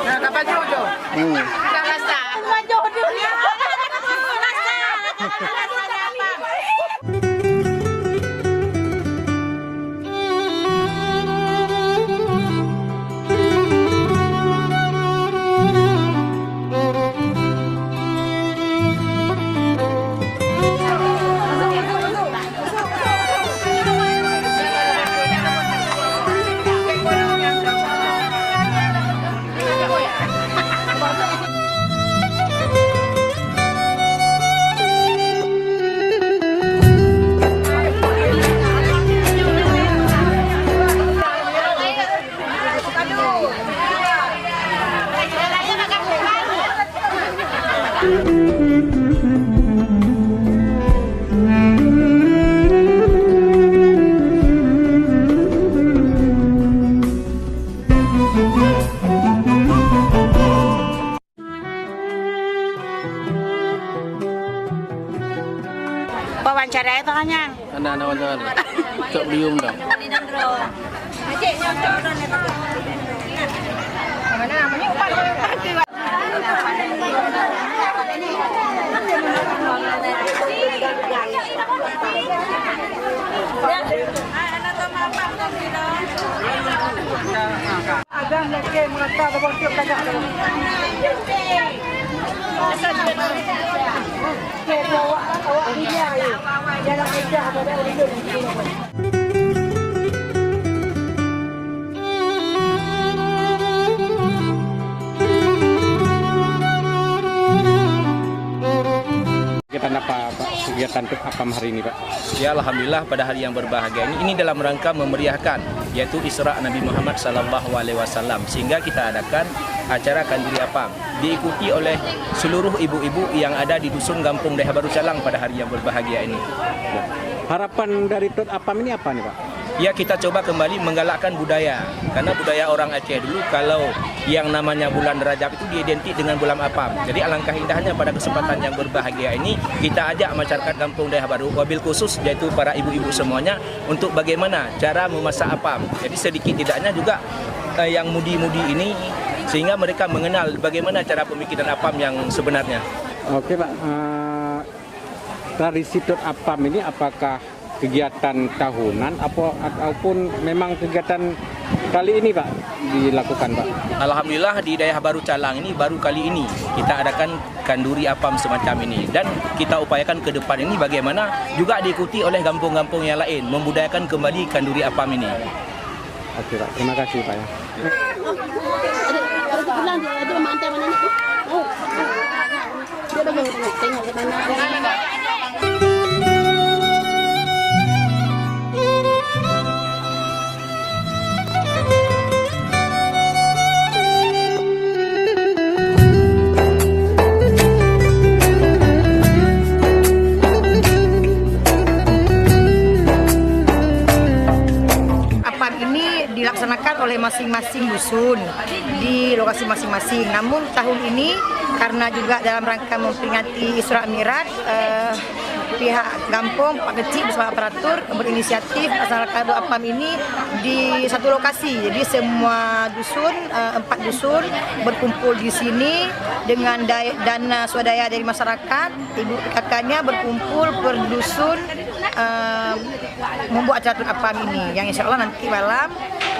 Nah, kapal jodoh. Kita rasa. Jodoh. Wawancara itu kan yang anak-anak wawancara cok biung dong. Kegiatan apa Pak? Kegiatan APAM hari ini Pak? Ya alhamdulillah pada hari yang berbahagia ini dalam rangka memeriahkan yaitu Isra Nabi Muhammad SAW, sehingga kita adakan acara Kanduri APAM diikuti oleh seluruh ibu-ibu yang ada di dusun Gampung Daya Baru Calang pada hari yang berbahagia ini. Harapan dari TUT APAM ini apa nih Pak? Ya kita coba kembali menggalakkan budaya, karena budaya orang Aceh dulu kalau yang namanya bulan Rajab itu diidentik dengan bulan APAM. Jadi alangkah indahnya pada kesempatan yang berbahagia ini kita ajak masyarakat Kampung Daya Baru, wabil khusus yaitu para ibu-ibu semuanya untuk bagaimana cara memasak APAM. Jadi sedikit tidaknya juga yang mudi-mudi ini sehingga mereka mengenal bagaimana cara pembikinan APAM yang sebenarnya. Oke Pak, tradisi TUT APAM ini apakah kegiatan tahunan ataupun memang kegiatan kali ini Pak dilakukan Pak? Alhamdulillah di Daya Baru Calang ini baru kali ini kita adakan Kanduri APAM semacam ini, dan kita upayakan ke depan ini bagaimana juga diikuti oleh kampung-kampung yang lain membudayakan kembali Kanduri APAM ini. Oke Pak, terima kasih Pak ya. Dilaksanakan oleh masing-masing dusun di lokasi masing-masing. Namun tahun ini karena juga dalam rangka memperingati Isra Mi'raj, pihak Gampong Pak Kecil bersama aparatur berinisiatif melaksanakan APAM ini di satu lokasi. Jadi semua dusun, 4 dusun berkumpul di sini dengan dana swadaya dari masyarakat. Ibu kakaknya berkumpul per dusun membuat acara APAM ini, yang insya Allah nanti malam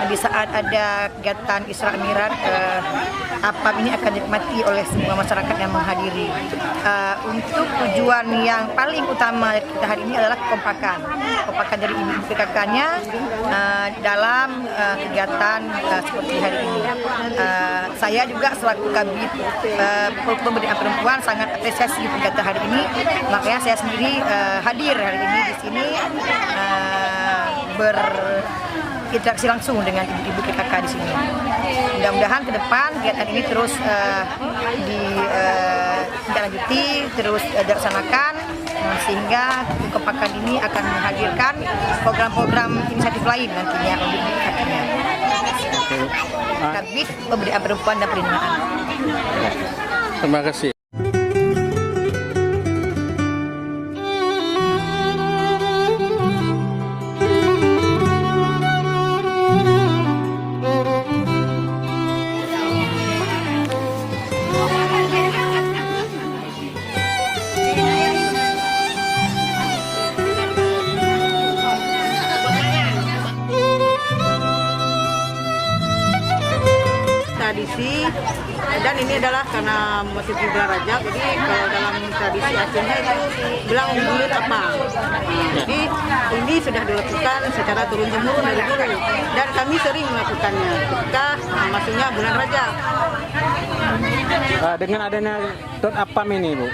di saat ada kegiatan Isra Mi'raj, APAM ini akan dinikmati oleh semua masyarakat yang menghadiri. Untuk tujuan yang paling utama kita hari ini adalah kekompakan dari ibu PKK-nya dalam kegiatan seperti hari ini. Saya juga selaku Kabid Pemberdayaan Perempuan sangat apresiasi kegiatan hari ini, makanya saya sendiri hadir hari ini di sini berinteraksi langsung dengan ibu-ibu PKK di sini. Mudah-mudahan ke depan kegiatan ini terus ditindaklanjuti, terus dilaksanakan, sehingga kekompakan ini akan menghadirkan program-program inisiatif lain nantinya untuk PKK-nya. Kabid Pemberdayaan Perempuan dan Perlindungan Anak. Terima kasih. tradisi, dan ini adalah karena memasuki bulan Rajab, jadi kalau dalam tradisi Acehnya itu bilang unggulit apa. Jadi ini sudah dilakukan secara turun-temurun dari dulu, dan kami sering melakukannya ketika masuknya bulan Rajab. Dengan adanya Tot Apam ini Bu,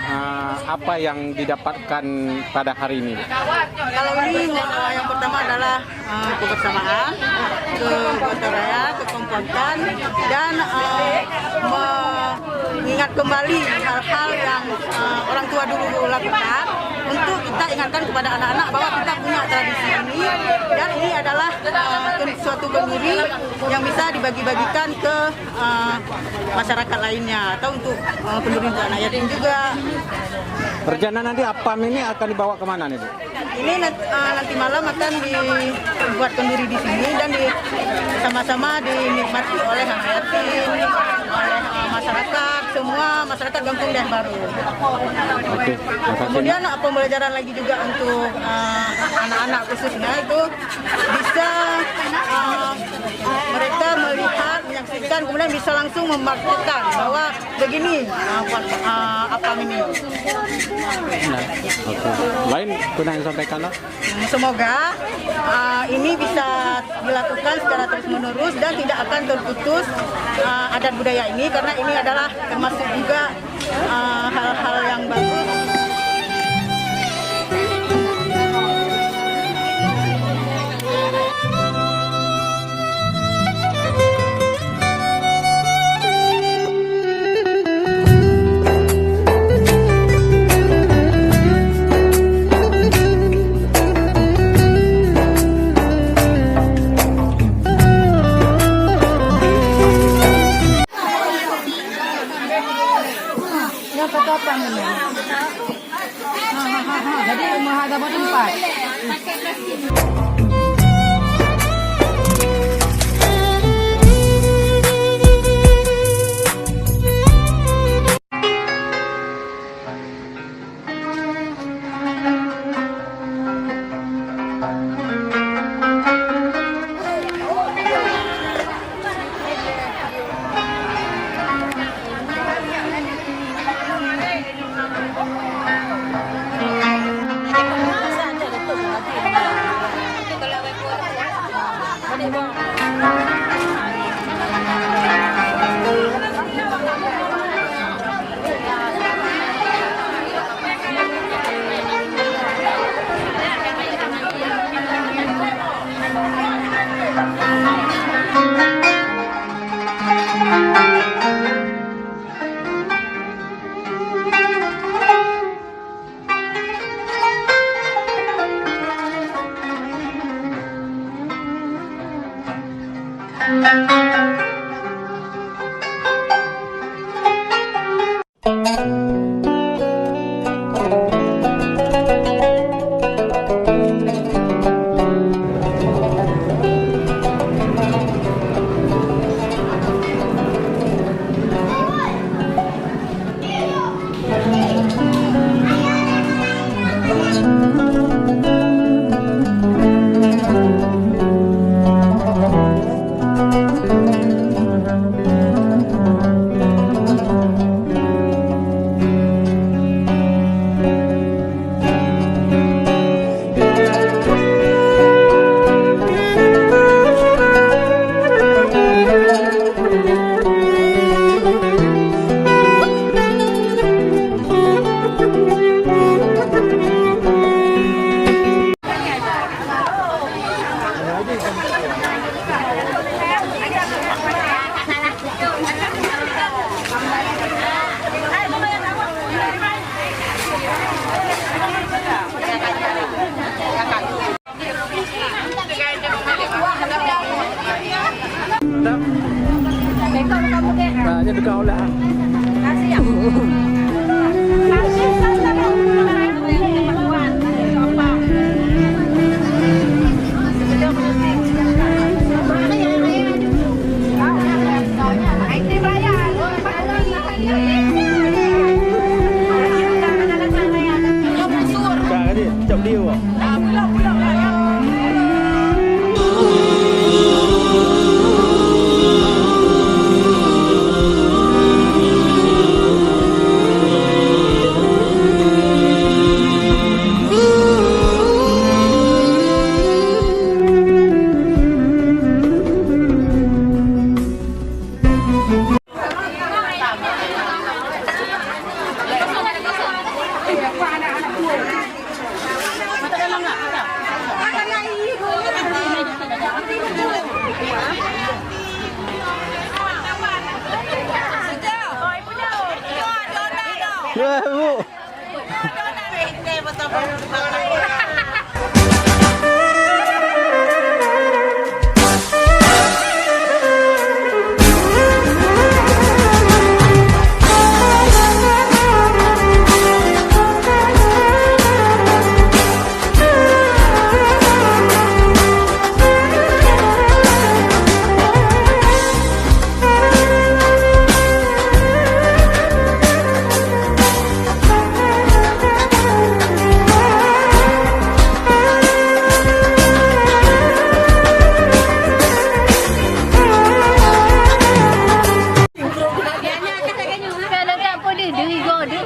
apa yang didapatkan pada hari ini Bu? Kalau ini yang pertama adalah kebersamaan, kegotong royongan, kekompakan, dan mengingat kembali hal-hal yang orang tua dulu lakukan untuk kita ingatkan kepada anak-anak bahwa kita punya tradisi ini, dan ini adalah suatu kenduri yang bisa dibagi-bagikan ke masyarakat lainnya atau untuk kenduri untuk anak yatim juga. Perjalanan nanti Apam ini akan dibawa kemana nih Bu? Ini nanti malam akan dibuat kenduri di sini dan sama-sama dinikmati oleh anak yatim, oleh masyarakat, semua masyarakat Kampung Deh Baru. Oke, Kemudian pembelajaran lagi juga untuk anak-anak khususnya itu bisa mereka melihat, menyaksikan, kemudian bisa langsung mempraktikkan bahwa begini Apam ini. Nah, oke. Lain kuna yang sampaikan lah. Semoga ini bisa dilakukan secara terus-menerus dan tidak akan terputus adat budaya ini, karena ini adalah termasuk juga hal-hal yang bagus. Jadi menghadap tempat. Nah, jadi kau lah. Chậm điêu à? Bu. Kalau tak boleh, dia go, dia.